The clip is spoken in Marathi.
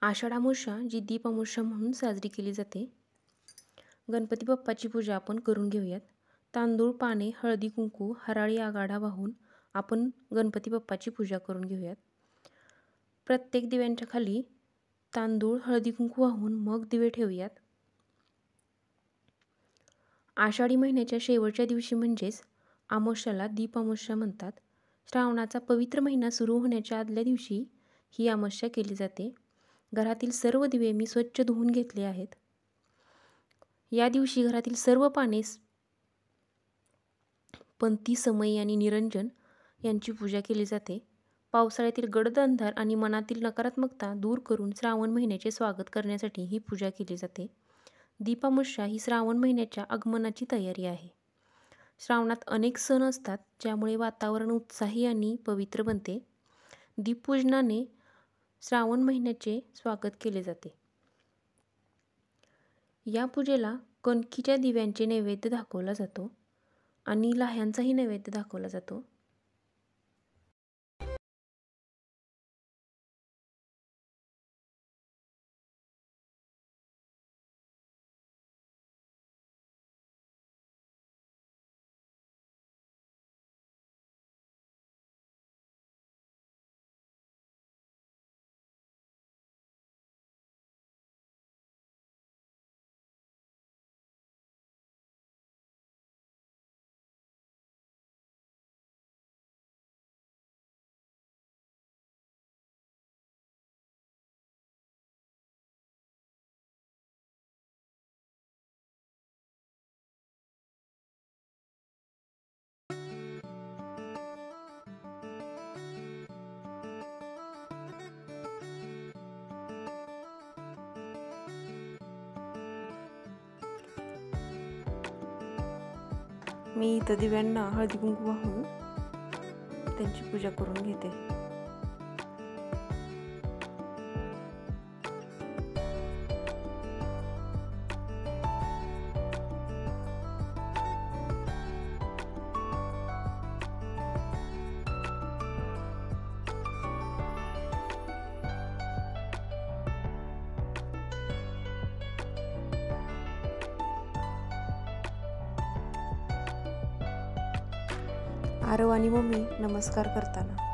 आषाढ अमावस्या जी दीप अमावस्या म्हणून साजरी केली जाते। गणपती बाप्पाची पूजा आपण करून घेऊयात। तांदूळ, पाने, हळदी कुंकू, हराळी आघाडा वाहून आपण गणपती बाप्पाची पूजा करून घेऊयात। प्रत्येक दिव्यांच्या खाली तांदूळ, हळदी कुंकू वाहून मग दिवे ठेवूयात। आषाढी महिन्याच्या शेवटच्या दिवशी म्हणजेच अमावस्याला दीप अमावस्या म्हणतात। श्रावणाचा पवित्र महिना सुरू होण्याच्या आदल्या दिवशी ही अमावस्या केली जाते। घरातील सर्व दिवे मी स्वच्छ धुवून घेतले आहेत। या दिवशी घरातील सर्व पाने, पंथी, समई आणि निरंजन यांची पूजा केली जाते। पावसाळ्यातील गडद अंधार आणि मनातील नकारात्मकता दूर करून श्रावण महिन्याचे स्वागत करण्यासाठी ही पूजा केली जाते। दीप अमावस्या ही श्रावण महिन्याच्या आगमनाची तयारी आहे। श्रावणात अनेक सण असतात, ज्यामुळे वातावरण उत्साही आणि पवित्र बनते। दीपपूजनाने श्रावण महिन्याचे स्वागत केले जाते। या पूजेला कणकीच्या दिव्यांचे नैवेद्य दाखवला जातो आणि लाह्यांचाही नैवेद्य दाखवला जातो। मी इथं दिव्यांना हळदी कुंकू वाहून त्यांची पूजा करून घेते। आरव आणि मम्मी नमस्कार करताना